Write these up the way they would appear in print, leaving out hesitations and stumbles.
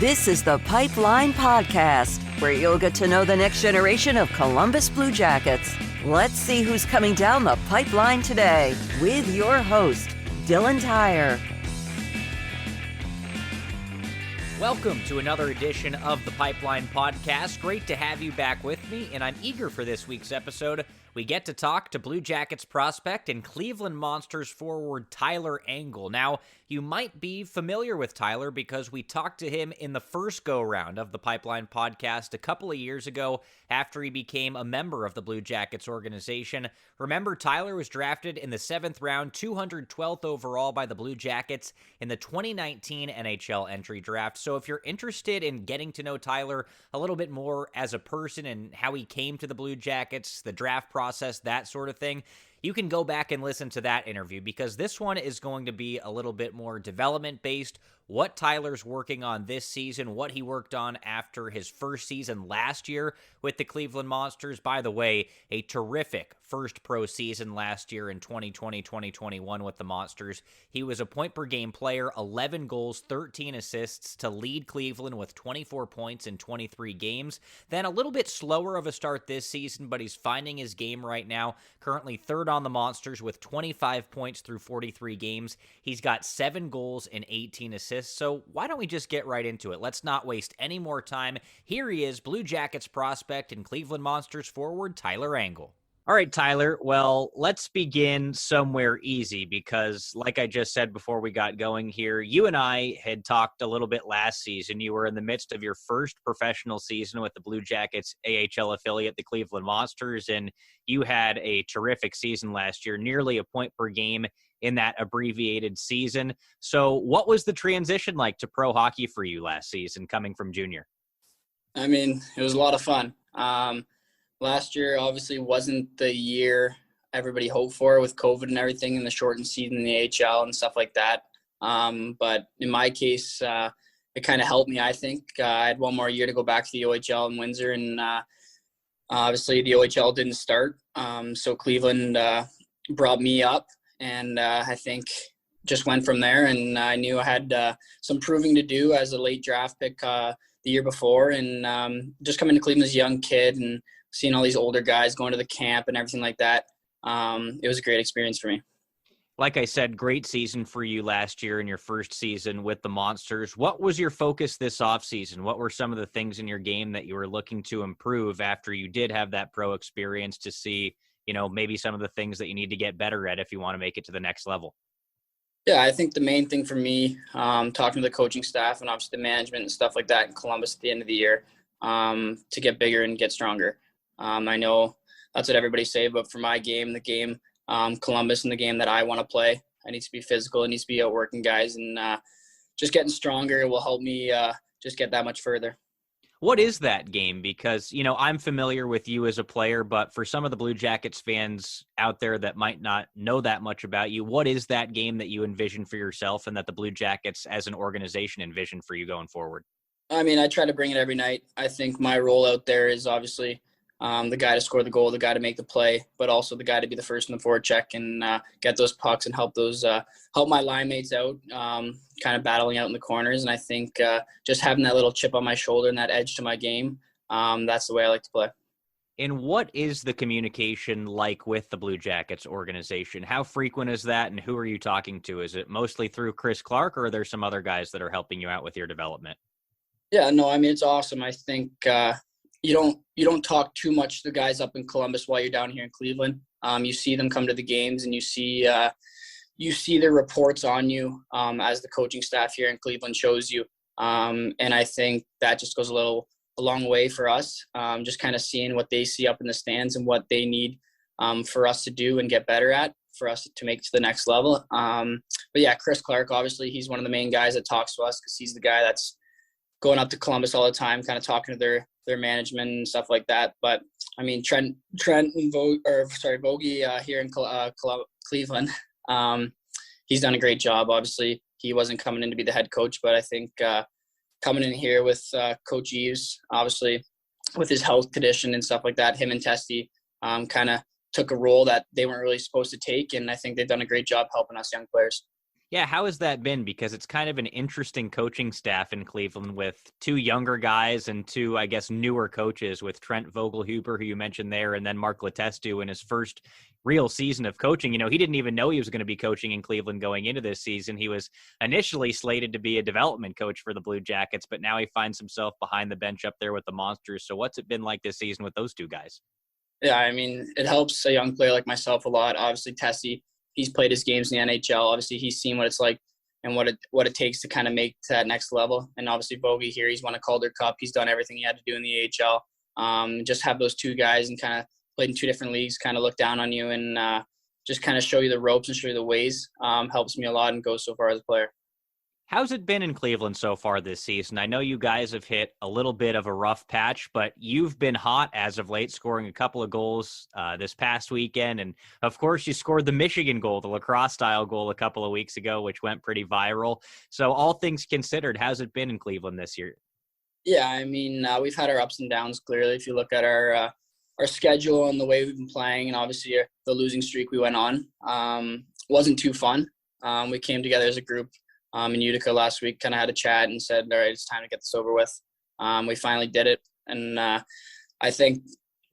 This is the Pipeline Podcast, where you'll get to know the next generation of Columbus Blue Jackets. Let's see who's coming down the pipeline today with your host, Dylan Tyrer. Welcome to another edition of the Pipeline Podcast. Great to have you back with me, and I'm eager for this week's episode. We get to talk to Blue Jackets prospect and Cleveland Monsters forward Tyler Angle. Now, you might be familiar with Tyler because we talked to him in the first go-round of the Pipeline Podcast a couple of years ago after he became a member of the Blue Jackets organization. Remember, Tyler was drafted in the 7th round, 212th overall by the Blue Jackets in the 2019 NHL entry draft. So if you're interested in getting to know Tyler a little bit more as a person and how he came to the Blue Jackets, the draft process, that sort of thing, you can go back and listen to that interview because this one is going to be a little bit more development-based, what Tyler's working on this season, what he worked on after his first season last year with the Cleveland Monsters. By the way, a terrific first pro season last year in 2020-2021 with the Monsters. He was a point-per-game player, 11 goals, 13 assists to lead Cleveland with 24 points in 23 games. Then a little bit slower of a start this season, but he's finding his game right now. Currently third on the Monsters with 25 points through 43 games. He's got 7 goals and 18 assists. So why don't we just get right into it? Let's not waste any more time. Here he is, Blue Jackets prospect and Cleveland Monsters forward Tyler Angle. All right, Tyler. Well, let's begin somewhere easy because, like I just said before we got going here, you and I had talked a little bit last season. You were in the midst of your first professional season with the Blue Jackets AHL affiliate, the Cleveland Monsters, and you had a terrific season last year, nearly a point per game in that abbreviated season. So what was the transition like to pro hockey for you last season coming from junior? I mean, it was a lot of fun. Last year obviously wasn't the year everybody hoped for with COVID and everything and the shortened season in the AHL and stuff like that. But in my case, it kind of helped me, I think. I had one more year to go back to the OHL in Windsor, and obviously the OHL didn't start. So Cleveland brought me up, and I think just went from there. And I knew I had some proving to do as a late draft pick the year before. And just coming to Cleveland as a young kid and seeing all these older guys going to the camp and everything like that, it was a great experience for me. Like I said, great season for you last year in your first season with the Monsters. What was your focus this offseason? What were some of the things in your game that you were looking to improve after you did have that pro experience to see, maybe some of the things that you need to get better at if you want to make it to the next level? Yeah, I think the main thing for me, talking to the coaching staff and obviously the management and stuff like that in Columbus at the end of the year, to get bigger and get stronger. I know that's what everybody say, but for my game, the game Columbus and the game that I want to play, I need to be physical. It needs to be outworking guys, and just getting stronger will help me just get that much further. What is that game? Because, I'm familiar with you as a player, but for some of the Blue Jackets fans out there that might not know that much about you, what is that game that you envision for yourself and that the Blue Jackets as an organization envision for you going forward? I mean, I try to bring it every night. I think my role out there is obviously the guy to score the goal, the guy to make the play, but also the guy to be the first in the forward check and get those pucks and help my line mates out, kind of battling out in the corners. And I think just having that little chip on my shoulder and that edge to my game, that's the way I like to play. And what is the communication like with the Blue Jackets organization? How frequent is that, and who are you talking to? Is it mostly through Chris Clark, or are there some other guys that are helping you out with your development? Yeah, no, I mean, it's awesome. I think you don't talk too much to the guys up in Columbus while you're down here in Cleveland. You see them come to the games, and you see their reports on you as the coaching staff here in Cleveland shows you. And I think that just goes a long way for us, just kind of seeing what they see up in the stands and what they need for us to do and get better at for us to make it to the next level. But yeah, Chris Clark, obviously, he's one of the main guys that talks to us because he's the guy that's going up to Columbus all the time, kind of talking to their management and stuff like that. But I mean, Trent and Vogie here in Cleveland, he's done a great job. Obviously, he wasn't coming in to be the head coach, but I think coming in here with Coach Eves, obviously with his health condition and stuff like that, him and Testy kind of took a role that they weren't really supposed to take, and I think they've done a great job helping us young players. Yeah, how has that been? Because it's kind of an interesting coaching staff in Cleveland with two younger guys and two, I guess, newer coaches with Trent Vogelhuber, who you mentioned there, and then Mark Letestu in his first real season of coaching. He didn't even know he was going to be coaching in Cleveland going into this season. He was initially slated to be a development coach for the Blue Jackets, but now he finds himself behind the bench up there with the Monsters. So what's it been like this season with those two guys? Yeah, I mean, it helps a young player like myself a lot. Obviously, Tessie, he's played his games in the NHL. Obviously, he's seen what it's like and what it takes to kind of make to that next level. And obviously, Bogey here, he's won a Calder Cup. He's done everything he had to do in the AHL. Just have those two guys and kind of played in two different leagues, kind of look down on you and just kind of show you the ropes and show you the ways helps me a lot and goes so far as a player. How's it been in Cleveland so far this season? I know you guys have hit a little bit of a rough patch, but you've been hot as of late, scoring a couple of goals this past weekend. And, of course, you scored the Michigan goal, the lacrosse-style goal a couple of weeks ago, which went pretty viral. So all things considered, how's it been in Cleveland this year? Yeah, I mean, we've had our ups and downs, clearly. If you look at our schedule and the way we've been playing and obviously the losing streak we went on, wasn't too fun. We came together as a group in Utica last week, kind of had a chat and said, all right, it's time to get this over with. We finally did it. And I think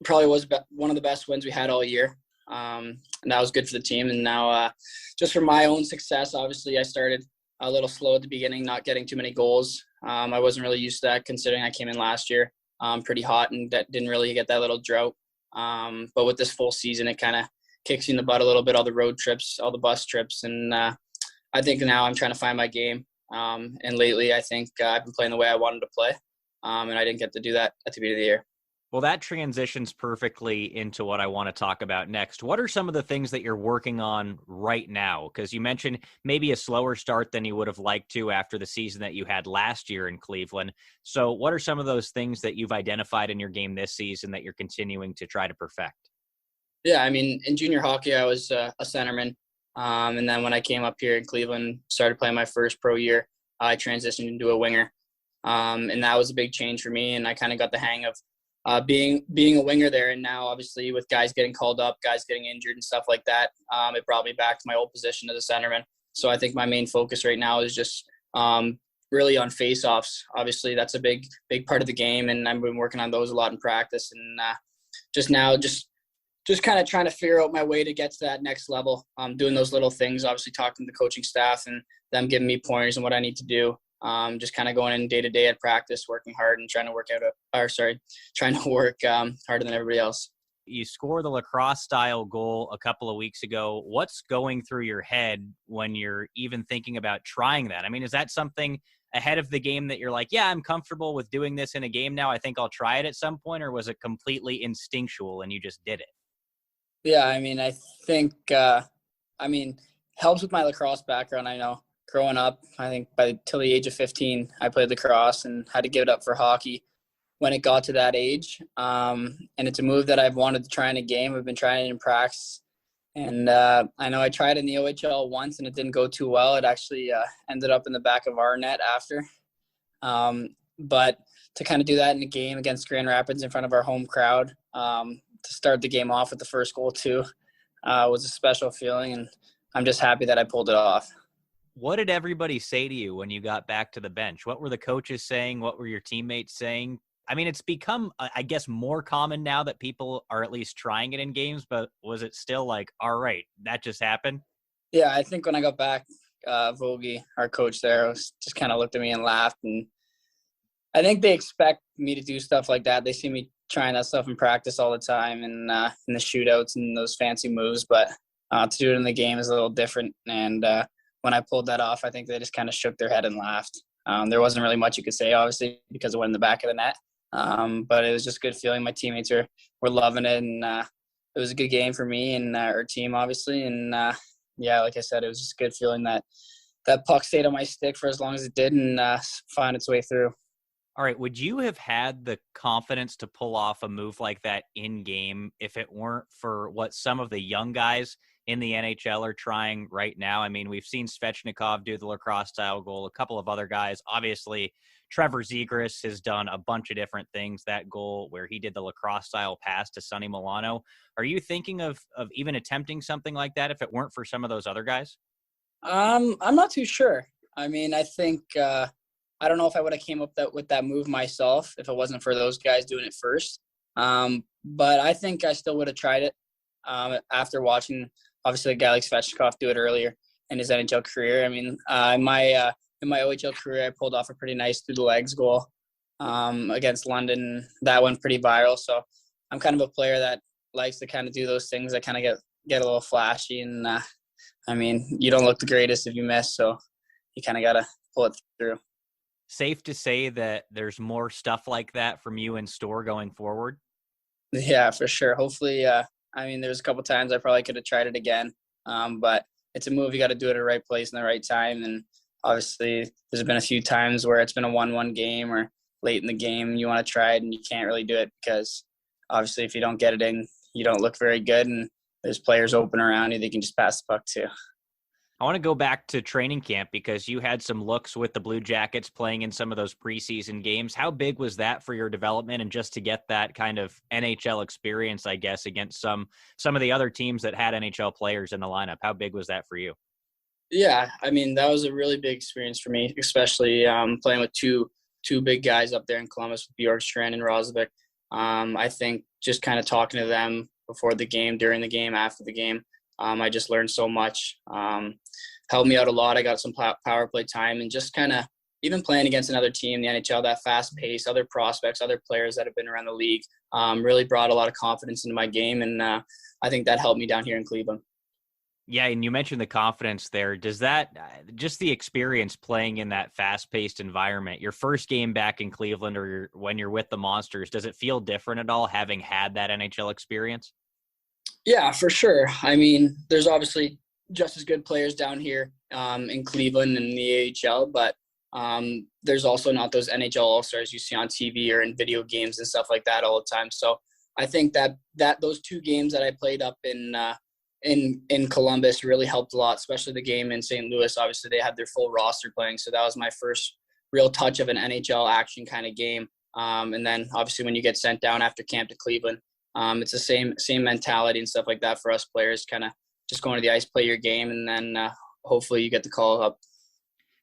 probably was one of the best wins we had all year. And that was good for the team. And now just for my own success, obviously I started a little slow at the beginning, not getting too many goals. I wasn't really used to that considering I came in last year pretty hot and didn't really get that little drought. But with this full season, it kind of kicks you in the butt a little bit, all the road trips, all the bus trips. And I think now I'm trying to find my game. And lately, I think I've been playing the way I wanted to play. And I didn't get to do that at the beginning of the year. Well, that transitions perfectly into what I want to talk about next. What are some of the things that you're working on right now? Because you mentioned maybe a slower start than you would have liked to after the season that you had last year in Cleveland. So what are some of those things that you've identified in your game this season that you're continuing to try to perfect? Yeah, I mean, in junior hockey, I was a centerman. And then when I came up here in Cleveland, started playing my first pro year, I transitioned into a winger. And that was a big change for me. And I kind of got the hang of being a winger there. And now obviously with guys getting called up, guys getting injured and stuff like that, it brought me back to my old position as a centerman. So I think my main focus right now is just really on face-offs. Obviously that's a big part of the game. And I've been working on those a lot in practice. And just kind of trying to figure out my way to get to that next level. Doing those little things, obviously talking to the coaching staff and them giving me pointers on what I need to do. Just kind of going in day to day at practice, working hard and trying to work harder than everybody else. You scored the lacrosse style goal a couple of weeks ago. What's going through your head when you're even thinking about trying that? I mean, is that something ahead of the game that you're like, yeah, I'm comfortable with doing this in a game now, I think I'll try it at some point, or was it completely instinctual and you just did it? Yeah, I mean, I think, helps with my lacrosse background. I know growing up, I think till the age of 15, I played lacrosse and had to give it up for hockey when it got to that age. And it's a move that I've wanted to try in a game. I've been trying it in practice. And I know I tried it in the OHL once and it didn't go too well. It actually ended up in the back of our net after. But to kind of do that in a game against Grand Rapids in front of our home crowd, to start the game off with the first goal too, was a special feeling, and I'm just happy that I pulled it off. What did everybody say to you when you got back to the bench? What were the coaches saying? What were your teammates saying? I mean, it's become, I guess, more common now that people are at least trying it in games, but was it still like, all right, that just happened? Yeah, I think when I got back, Vogie, our coach there, just kind of looked at me and laughed, and I think they expect me to do stuff like that. They see me trying that stuff in practice all the time and in the shootouts and those fancy moves, but to do it in the game is a little different. And when I pulled that off, I think they just kind of shook their head and laughed. There wasn't really much you could say, obviously, because it went in the back of the net. But it was just a good feeling. My teammates were loving it, and it was a good game for me and our team, obviously. And yeah, like I said, it was just a good feeling that puck stayed on my stick for as long as it did and found its way through. All right. Would you have had the confidence to pull off a move like that in game if it weren't for what some of the young guys in the NHL are trying right now? I mean, we've seen Svechnikov do the lacrosse style goal, a couple of other guys. Obviously, Trevor Zegras has done a bunch of different things. That goal where he did the lacrosse style pass to Sonny Milano. Are you thinking of even attempting something like that if it weren't for some of those other guys? I'm not too sure. I mean, I think I don't know if I would have came up with that move myself if it wasn't for those guys doing it first. But I think I still would have tried it after watching obviously a guy like Svechnikov do it earlier in his NHL career. I mean, in my OHL career, I pulled off a pretty nice through the legs goal against London. That went pretty viral. So I'm kind of a player that likes to kind of do those things that kind of get a little flashy. And I mean, you don't look the greatest if you miss, so you kind of got to pull it through. Safe to say that there's more stuff like that from you in store going forward? Yeah, for sure. Hopefully, I mean, there's a couple times I probably could have tried it again, but it's a move. You got to do it at the right place in the right time. And obviously, there's been a few times where it's been a 1-1 game or late in the game, you want to try it and you can't really do it because obviously if you don't get it in, you don't look very good. And there's players open around you, they can just pass the puck to. I want to go back to training camp because you had some looks with the Blue Jackets playing in some of those preseason games. How big was that for your development and just to get that kind of NHL experience, I guess, against some of the other teams that had NHL players in the lineup? How big was that for you? Yeah, I mean, that was a really big experience for me, especially playing with two big guys up there in Columbus with Bjorkstrand and Roslovic. I think just kind of talking to them before the game, during the game, after the game, I just learned so much. Helped me out a lot. I got some power play time and just kind of even playing against another team, the NHL, that fast pace, other prospects, other players that have been around the league, really brought a lot of confidence into my game. And I think that helped me down here in Cleveland. Yeah, and you mentioned the confidence there. Does that, just the experience playing in that fast-paced environment, your first game back in Cleveland or when you're with the Monsters, does it feel different at all having had that NHL experience? Yeah, for sure. I mean, there's obviously just as good players down here in Cleveland and the AHL, but there's also not those NHL All-Stars you see on TV or in video games and stuff like that all the time. So I think that those two games that I played up in Columbus really helped a lot, especially the game in St. Louis. Obviously, they had their full roster playing, so that was my first real touch of an NHL action kind of game. And then obviously when you get sent down after camp to Cleveland, it's the same mentality and stuff like that for us players, kind of just going to the ice, play your game, and then hopefully you get the call up.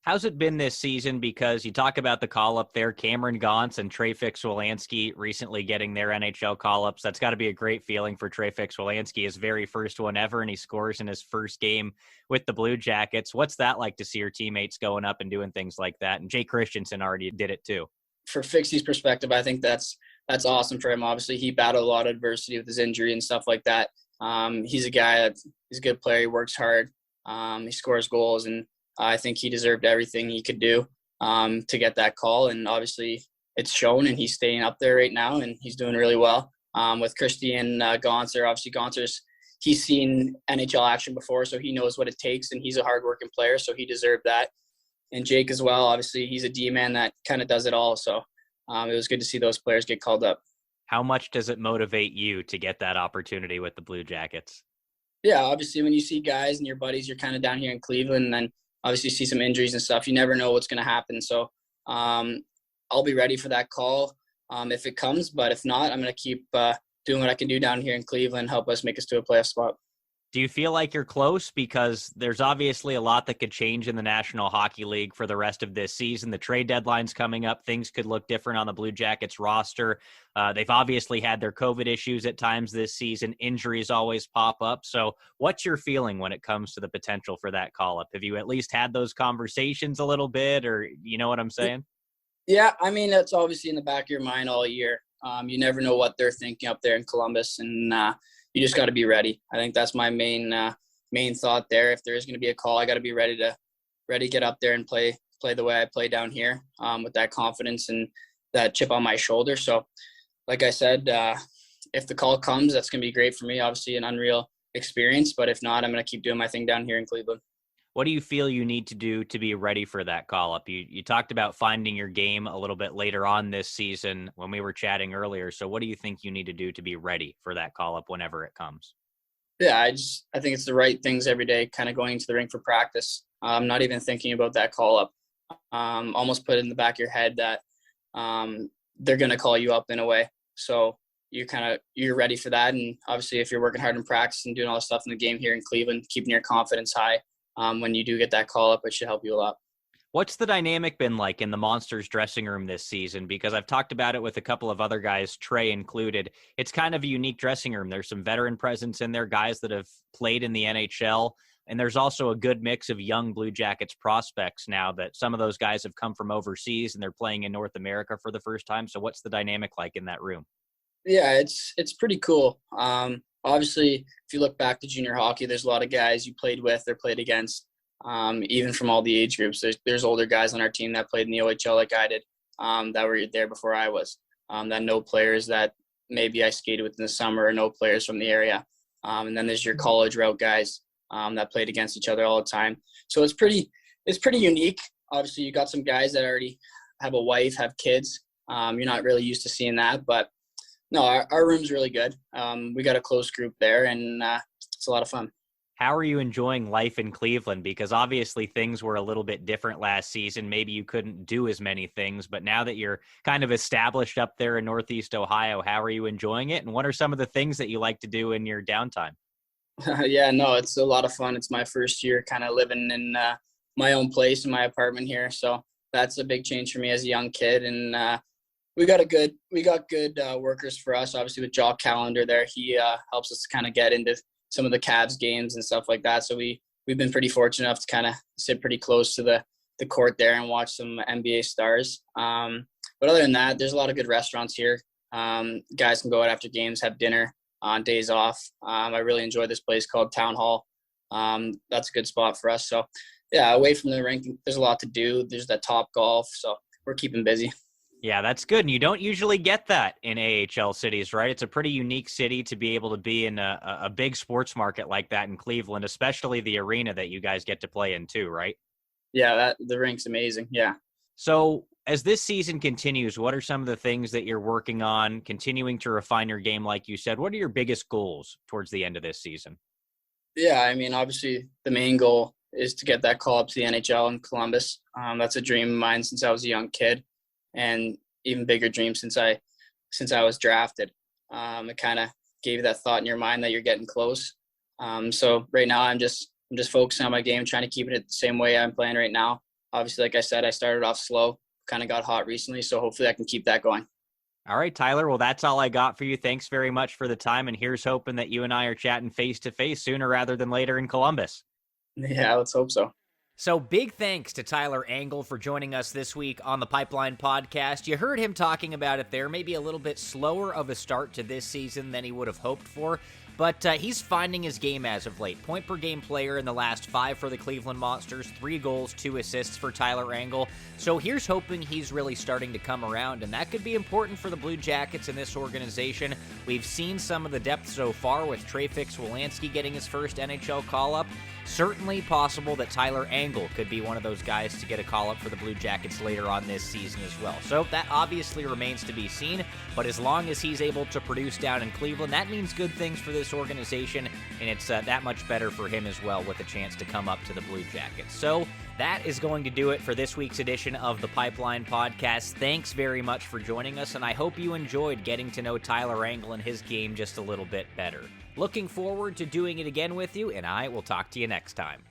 How's it been this season? Because you talk about the call-up there, Cameron Gauntz and Trey Fix-Wolansky recently getting their NHL call-ups. That's got to be a great feeling for Trey Fix-Wolansky, his very first one ever, and he scores in his first game with the Blue Jackets. What's that like to see your teammates going up and doing things like that? And Jay Christensen already did it too. For Fixie's perspective, I think that's awesome for him. Obviously, he battled a lot of adversity with his injury and stuff like that. He's a guy he's a good player. He works hard. He scores goals, and I think he deserved everything he could do to get that call. And obviously, it's shown, and he's staying up there right now, and he's doing really well. With Christian Gonser, obviously Gonser's he's seen NHL action before, so he knows what it takes, and he's a hardworking player, so he deserved that. And Jake as well, obviously, he's a D-man that kind of does it all. So it was good to see those players get called up. How much does it motivate you to get that opportunity with the Blue Jackets? Yeah, obviously, when you see guys and your buddies, you're kind of down here in Cleveland, and then obviously you see some injuries and stuff. You never know what's going to happen. So I'll be ready for that call if it comes. But if not, I'm going to keep doing what I can do down here in Cleveland, help us make us to a playoff spot. Do you feel like you're close? Because there's obviously a lot that could change in the National Hockey League for the rest of this season. The trade deadline's coming up. Things could look different on the Blue Jackets roster. They've obviously had their COVID issues at times this season. Injuries always pop up. So what's your feeling when it comes to the potential for that call-up? Have you at least had those conversations a little bit, or you know what I'm saying? Yeah, I mean, that's obviously in the back of your mind all year. You never know what they're thinking up there in Columbus, and you just got to be ready. I think that's my main thought there. If there is going to be a call, I got to be ready to get up there and play the way I play down here with that confidence and that chip on my shoulder. So, like I said, if the call comes, that's going to be great for me. Obviously, an unreal experience. But if not, I'm going to keep doing my thing down here in Cleveland. What do you feel you need to do to be ready for that call-up? You talked about finding your game a little bit later on this season when we were chatting earlier. So what do you think you need to do to be ready for that call-up whenever it comes? Yeah, I think it's the right things every day, kind of going into the rink for practice. Not even thinking about that call-up. Almost put it in the back of your head that they're going to call you up in a way. So you're ready for that. And obviously if you're working hard in practice and doing all the stuff in the game here in Cleveland, keeping your confidence high, when you do get that call up, it should help you a lot. What's the dynamic been like in the Monsters dressing room this season? Because I've talked about it with a couple of other guys, Trey included. It's kind of a unique dressing room. There's some veteran presence in there, guys that have played in the NHL. And there's also a good mix of young Blue Jackets prospects now that some of those guys have come from overseas and they're playing in North America for the first time. So what's the dynamic like in that room? Yeah, it's pretty cool. Obviously, if you look back to junior hockey, there's a lot of guys you played with or played against, even from all the age groups. There's older guys on our team that played in the OHL like I did, that were there before I was, that know players that maybe I skated with in the summer or know players from the area. And then there's your college route guys that played against each other all the time. So it's pretty unique. Obviously, you got some guys that already have a wife, have kids. You're not really used to seeing that, but no, our room's really good. We got a close group there, and it's a lot of fun. How are you enjoying life in Cleveland? Because obviously things were a little bit different last season. Maybe you couldn't do as many things, but now that you're kind of established up there in Northeast Ohio, how are you enjoying it? And what are some of the things that you like to do in your downtime? Yeah, no, it's a lot of fun. It's my first year kind of living in my own place in my apartment here. So that's a big change for me as a young kid. And we got good workers for us. Obviously with Jock Callender there, he helps us kind of get into some of the Cavs games and stuff like that. So we've been pretty fortunate enough to kind of sit pretty close to the court there and watch some NBA stars. But other than that, there's a lot of good restaurants here. Guys can go out after games, have dinner on days off. I really enjoy this place called Town Hall. That's a good spot for us. So yeah, away from the rink, there's a lot to do. There's that Top Golf. So we're keeping busy. Yeah, that's good. And you don't usually get that in AHL cities, right? It's a pretty unique city to be able to be in a big sports market like that in Cleveland, especially the arena that you guys get to play in too, right? Yeah, the rink's amazing. Yeah. So as this season continues, what are some of the things that you're working on, continuing to refine your game, like you said? What are your biggest goals towards the end of this season? Yeah, I mean, obviously the main goal is to get that call up to the NHL in Columbus. That's a dream of mine since I was a young kid, and even bigger dream since I was drafted. It kind of gave you that thought in your mind that you're getting close. So right now I'm just focusing on my game, trying to keep it the same way I'm playing right now. Obviously, like I said, I started off slow, kind of got hot recently, so hopefully I can keep that going. All right, Tyler. Well, that's all I got for you. Thanks very much for the time, and here's hoping that you and I are chatting face-to-face sooner rather than later in Columbus. Yeah, let's hope so. So big thanks to Tyler Angle for joining us this week on the Pipeline Podcast. You heard him talking about it there, maybe a little bit slower of a start to this season than he would have hoped for, but he's finding his game as of late. Point-per-game player in the last 5 for the Cleveland Monsters, 3 goals, 2 assists for Tyler Angle. So here's hoping he's really starting to come around, and that could be important for the Blue Jackets in this organization. We've seen some of the depth so far with Trey Fix-Wolanski getting his first NHL call-up. Certainly possible that Tyler Angle could be one of those guys to get a call-up for the Blue Jackets later on this season as well. So that obviously remains to be seen, but as long as he's able to produce down in Cleveland, that means good things for this organization, and it's that much better for him as well with a chance to come up to the Blue Jackets. So that is going to do it for this week's edition of the Pipeline Podcast. Thanks very much for joining us, and I hope you enjoyed getting to know Tyler Angle and his game just a little bit better. Looking forward to doing it again with you, and I will talk to you next time.